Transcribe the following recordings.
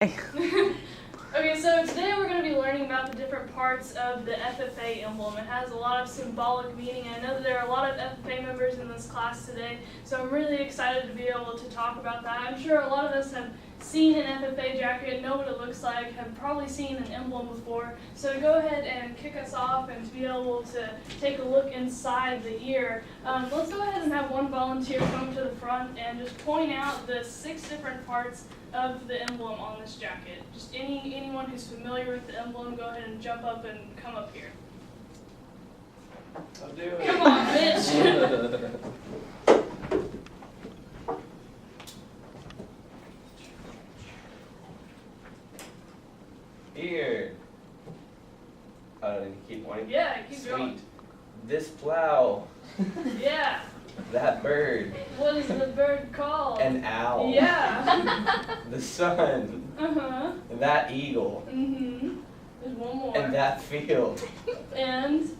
Okay, so today we're going to be learning about the different parts of the FFA emblem. It has a lot of symbolic meaning, and I know that there are a lot of FFA members in this class today, so I'm really excited to be able to talk about that. I'm sure a lot of us have seen an FFA jacket, know what it looks like, have probably seen an emblem before. So to go ahead and kick us off and to be able to take a look inside the ear, let's go ahead and have one volunteer come to the front and just point out the 6 different parts of the emblem on this jacket. Just anyone who's familiar with the emblem, go ahead and jump up and come up here. I'll do it. Come on, bitch. Here. Keep pointing. Yeah, keep Sweet. going. This plow. Yeah. That bird. What is the bird called? An owl. Yeah. The sun. Uh-huh. That eagle. Mm-hmm. There's one more. And that field. And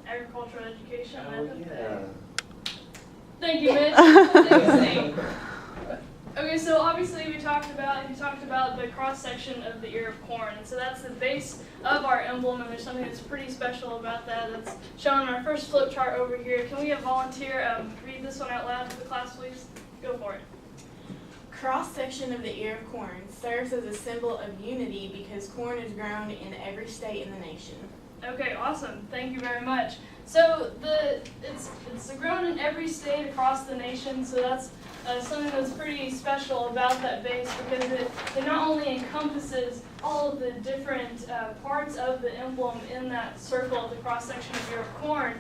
agricultural education. Oh, yeah. Thank you, Mitch. Thanks. Okay, so obviously you talked about the cross section of the ear of corn, and so that's the base of our emblem, and there's something that's pretty special about that that's shown on our first flip chart over here. Can we have a volunteer read this one out loud to the class, please? Go for it. Cross section of the ear of corn serves as a symbol of unity because corn is grown in every state in the nation. Okay, awesome. Thank you very much. So it's grown in every state across the nation, so that's something that's pretty special about that base because it not only encompasses all of the different parts of the emblem in that circle of the cross section of ear of corn,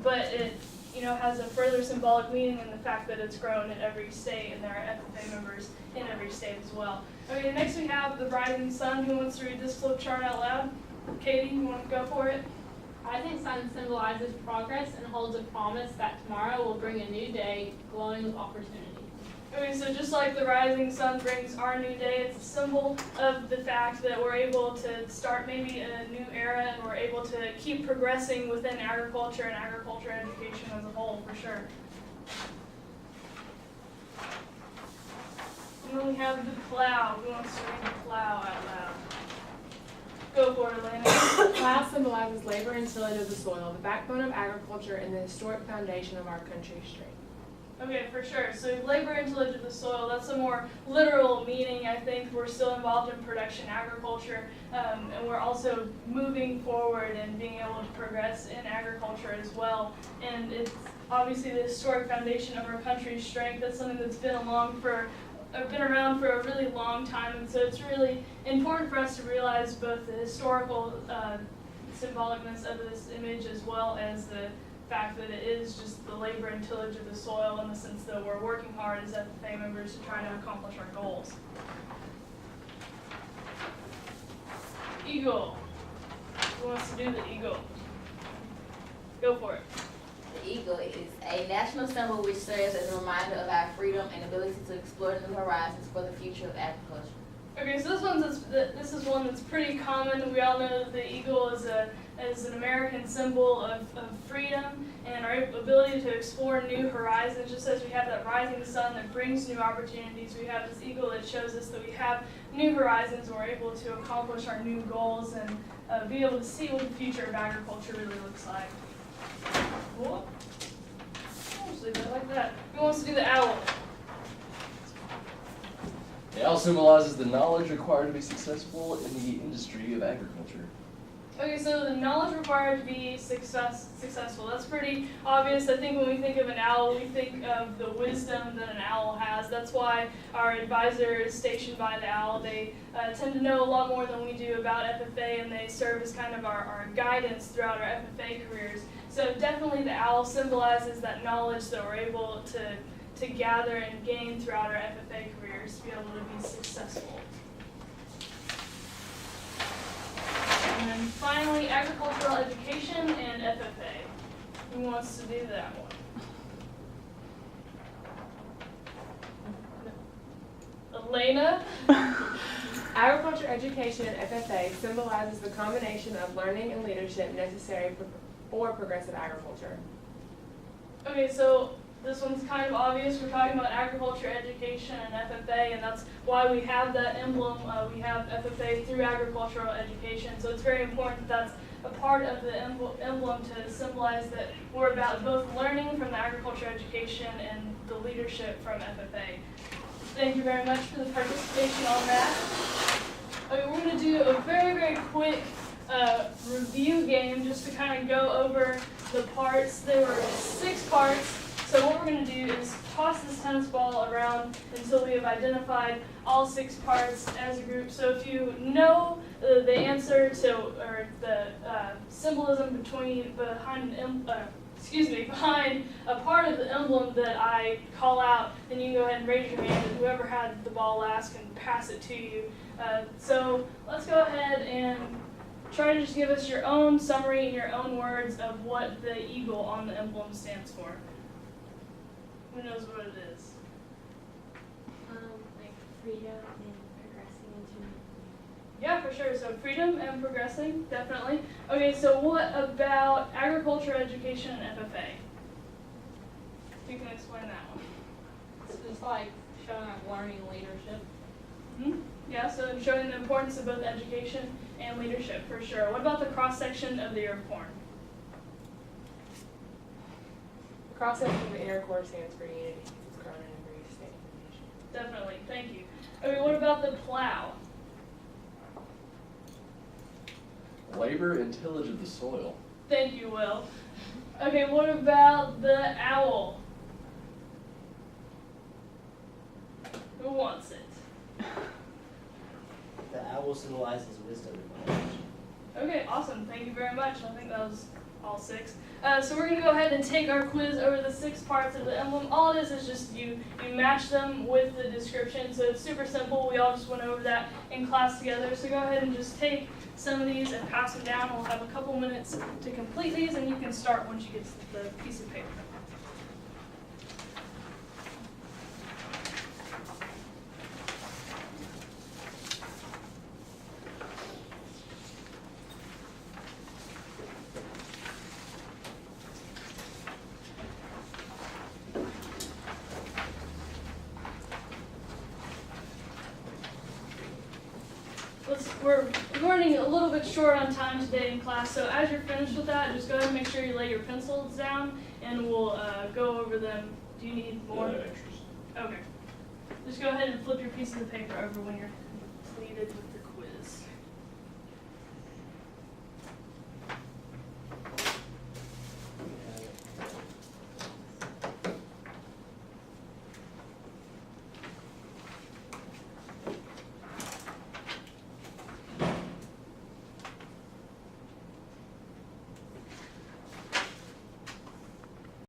but it has a further symbolic meaning in the fact that it's grown in every state, and there are FFA members in every state as well. Okay, next we have the rising sun. Who wants to read this flip chart out loud? Katie, you want to go for it? Rising sun symbolizes progress and holds a promise that tomorrow will bring a new day glowing with opportunity. Okay, so just like the rising sun brings our new day, it's a symbol of the fact that we're able to start maybe a new era and we're able to keep progressing within agriculture and agriculture education as a whole, for sure. And then we have the plow. Who wants to read the plow out loud? Go for it, Elena. Plow symbolizes labor and tillage of the soil, the backbone of agriculture, and the historic foundation of our country's strength. Okay, for sure. So labor and tillage of the soil, that's a more literal meaning. I think we're still involved in production agriculture, and we're also moving forward and being able to progress in agriculture as well. And it's obviously the historic foundation of our country's strength. That's something that's been around for a really long time, and so it's really important for us to realize both the historical symbolicness of this image as well as the fact that it is just the labor and tillage of the soil in the sense that we're working hard as FFA members to try to accomplish our goals. Eagle. Who wants to do the eagle? Go for it. The eagle is a national symbol which serves as a reminder of our freedom and ability to explore new horizons for the future of agriculture. Okay, so this is one that's pretty common. We all know that the eagle is an American symbol of freedom and our ability to explore new horizons. Just as we have that rising sun that brings new opportunities, we have this eagle that shows us that we have new horizons and we're able to accomplish our new goals and be able to see what the future of agriculture really looks like. Cool. I'll just leave it like that. Who wants to do the owl? The owl symbolizes the knowledge required to be successful in the industry of agriculture. Okay, so the knowledge required to be successful, that's pretty obvious. I think when we think of an owl, we think of the wisdom that an owl has. That's why our advisor is stationed by the owl. They tend to know a lot more than we do about FFA, and they serve as kind of our guidance throughout our FFA careers. So definitely the owl symbolizes that knowledge that we're able to gather and gain throughout our FFA careers to be able to be successful. And then finally, agricultural education and FFA. Who wants to do that one? Elena? Agriculture education and FFA symbolizes the combination of learning and leadership necessary for progressive agriculture. Okay, so this one's kind of obvious. We're talking about agriculture, education, and FFA, and that's why we have that emblem. We have FFA through agricultural education, so it's very important that that's a part of the emblem to symbolize that we're about both learning from the agriculture education and the leadership from FFA. Thank you very much for the participation on that. Okay, we're going to do a very, very quick review game just to kind of go over the parts. There were 6 parts. So what we're going to do is toss this tennis ball around until we have identified all 6 parts as a group. So if you know the answer to, or the symbolism behind a part of the emblem that I call out, then you can go ahead and raise your hand, and whoever had the ball last can pass it to you. So let's go ahead and try to just give us your own summary in your own words of what the eagle on the emblem stands for. Who knows what it is? Like freedom and progressing into. Yeah, for sure. So freedom and progressing, definitely. Okay, so what about agriculture, education, and FFA? You can explain that one. It's just like showing like learning leadership. Mm-hmm. Yeah, so showing the importance of both education and leadership, for sure. What about the cross-section of the ear of corn? The cross-section of the inner core stands for unity. It's grown in every state of the nation. Definitely, thank you. Okay, what about the plow? Labor and tillage of the soil. Thank you, Will. Okay, what about the owl? Who wants it? The owl symbolizes wisdom and knowledge. Okay, awesome. Thank you very much. I think that was all 6. So we're going to go ahead and take our quiz over the 6 parts of the emblem. All it is just you match them with the description. So it's super simple. We all just went over that in class together. So go ahead and just take some of these and pass them down. We'll have a couple minutes to complete these, and you can start once you get the piece of paper. We're running a little bit short on time today in class, so as you're finished with that, just go ahead and make sure you lay your pencils down, and we'll go over them. Do you need more? Extras. Okay. Just go ahead and flip your pieces of paper over when you're